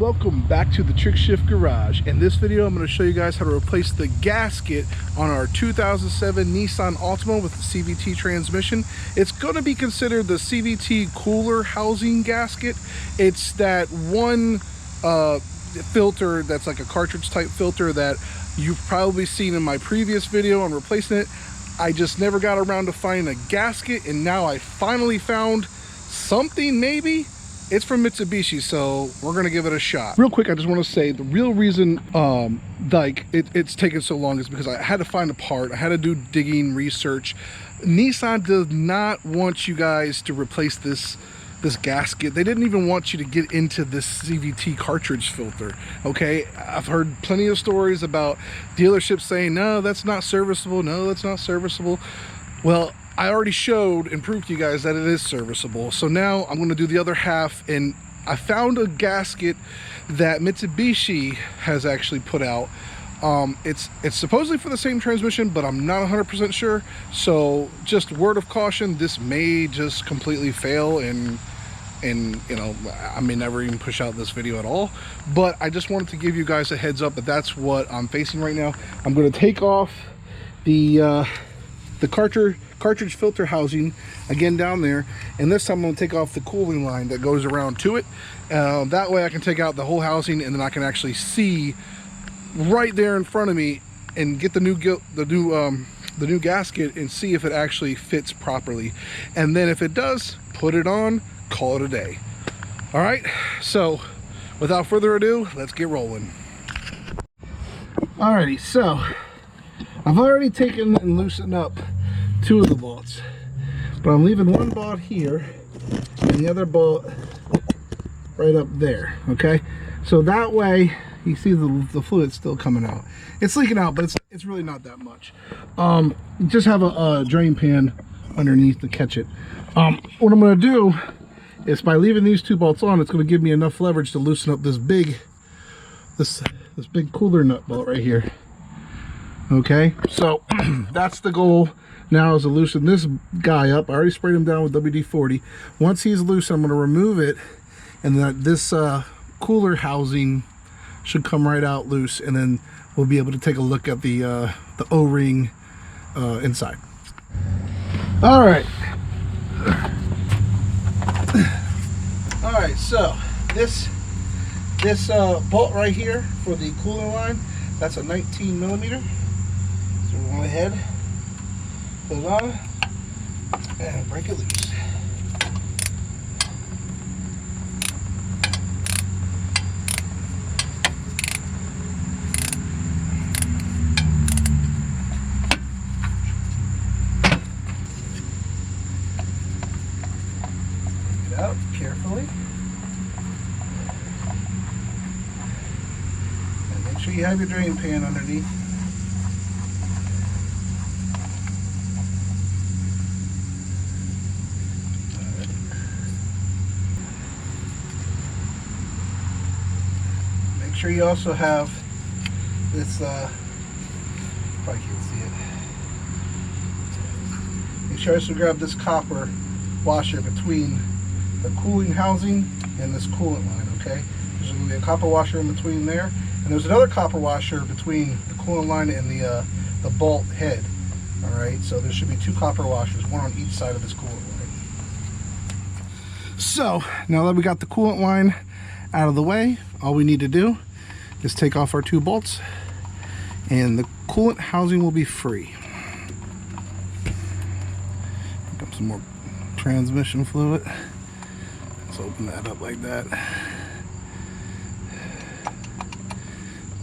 Welcome back to the Trick Shift Garage. In this video I'm going to show you guys how to replace the gasket on our 2007 Nissan Altima with the CVT transmission. It's going to be considered the CVT cooler housing gasket. It's that one filter that's like a cartridge type filter that you've probably seen in my previous video on replacing it. I just never got around to finding a gasket, and now I finally found something. Maybe it's from Mitsubishi, so we're gonna give it a shot. Real quick, I just want to say the real reason it's taken so long is because I had to find a part. I had to do digging research. Nissan does not want you guys to replace this gasket. They didn't even want you to get into this CVT cartridge filter. Okay, I've heard plenty of stories about dealerships saying, no, that's not serviceable, no, that's not serviceable. Well, I already showed and proved to you guys that it is serviceable. So now I'm going to do the other half, and I found a gasket that Mitsubishi has actually put out. It's supposedly for the same transmission, but I'm not 100% sure. So just word of caution, this may just completely fail, and you know, I may never even push out this video at all. But I just wanted to give you guys a heads up that that's what I'm facing right now. I'm going to take off the cartridge filter housing again down there, and this time I'm going to take off the cooling line that goes around to it. That way I can take out the whole housing, and then I can actually see right there in front of me and get the new gasket and see if it actually fits properly. And then if it does, put it on, call it a day. All right, so without further ado, let's get rolling. Alrighty, so I've already taken and loosened up two of the bolts, but I'm leaving one bolt here and the other bolt right up there. Okay, so that way you see the fluid still coming out. It's leaking out, but it's really not that much. Just have a drain pan underneath to catch it. What I'm going to do is, by leaving these two bolts on, it's going to give me enough leverage to loosen up this big cooler nut bolt right here. Okay, so that's the goal now, is to loosen this guy up. I already sprayed him down with WD-40. Once he's loose, I'm going to remove it, and this cooler housing should come right out loose, and then we'll be able to take a look at the O-ring inside. All right. All right, so this bolt right here for the cooler line, that's a 19 millimeter. So we're going ahead, put it on, and break it loose. Take it out carefully. And make sure you have your drain pan underneath. Make sure you also have this, probably can't see it. Make sure you also grab this copper washer between the cooling housing and this coolant line, okay? There's going to be a copper washer in between there, and there's another copper washer between the coolant line and the bolt head. All right, so there should be two copper washers, one on each side of this coolant line. So now that we got the coolant line out of the way, all we need to do is take off our two bolts, and the coolant housing will be free. Pick up some more transmission fluid. Let's open that up like that.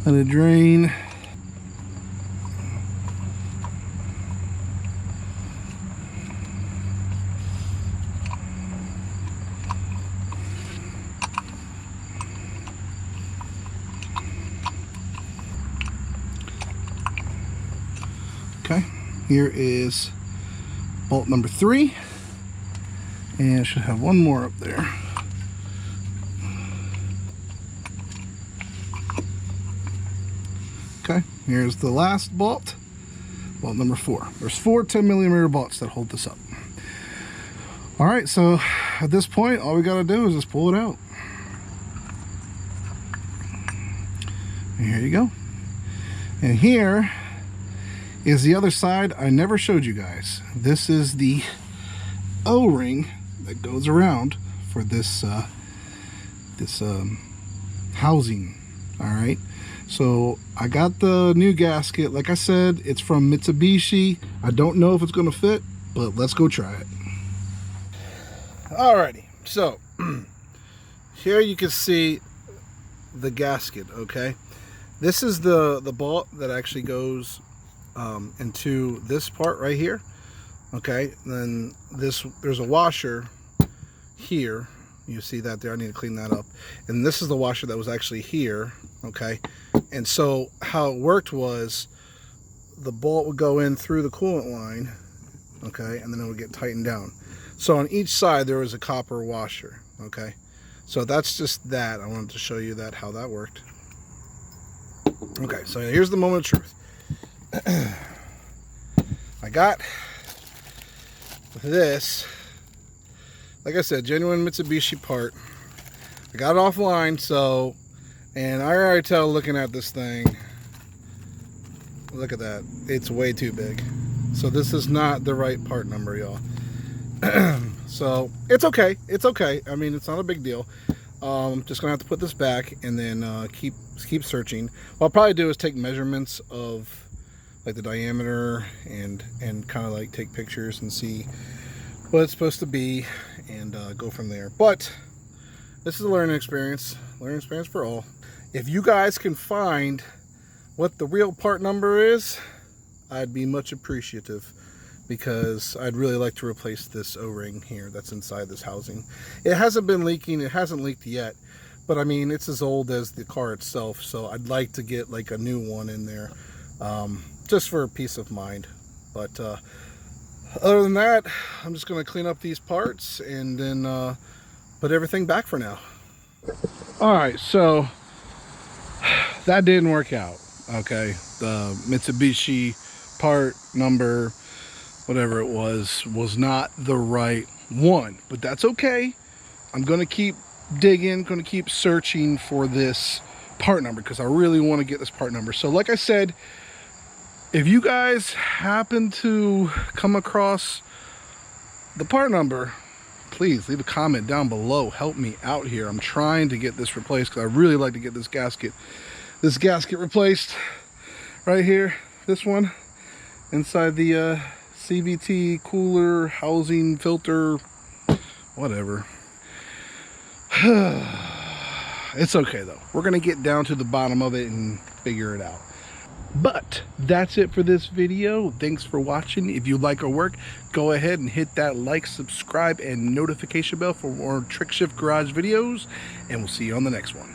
Let it drain. Okay, here is bolt number 3, and I should have one more up there. Okay, here's the last bolt, bolt number 4. There's 4 10 millimeter bolts that hold this up. All right, so at this point, all we gotta do is just pull it out. And here you go. And here is the other side I never showed you guys. This is the O-ring that goes around for this housing. All right, so I got the new gasket. Like I said, it's from Mitsubishi. I don't know if it's gonna fit, but let's go try it. Alrighty, so here you can see the gasket. Okay, this is the bolt that actually goes into this part right here. Okay, then there's a washer here. You see that there. I need to clean that up. And this is the washer that was actually here. Okay, and so how it worked was the bolt would go in through the coolant line. Okay, and then it would get tightened down. So on each side there was a copper washer. Okay, so that's just that. I wanted to show you that, how that worked. Okay, so here's the moment of truth. I got this, like I said, genuine Mitsubishi part. I got it offline, so, and I already tell looking at this thing, look at that, it's way too big. So this is not the right part number, y'all. So it's okay, it's okay. I mean, it's not a big deal. Just gonna have to put this back and then keep searching. What I'll probably do is take measurements of like the diameter and kind of like take pictures and see what it's supposed to be and go from there. But this is a learning experience for all. If you guys can find what the real part number is, I'd be much appreciative, because I'd really like to replace this O-ring here that's inside this housing. It hasn't been leaking, it hasn't leaked yet, but I mean, it's as old as the car itself, so I'd like to get like a new one in there, just for peace of mind. But other than that, I'm just going to clean up these parts and then put everything back for now. All right, so that didn't work out. Okay, the Mitsubishi part number, whatever it was not the right one, but that's okay. I'm going to keep digging, going to keep searching for this part number, because I really want to get this part number. So like I said, if you guys happen to come across the part number, please leave a comment down below. Help me out here. I'm trying to get this replaced, because I really like to get this gasket replaced right here. This one inside the CVT cooler housing filter, whatever. It's okay though. We're gonna get down to the bottom of it and figure it out. But that's it for this video. Thanks for watching. If you like our work, go ahead and hit that like, subscribe, and notification bell for more Trick Shift Garage videos, and we'll see you on the next one.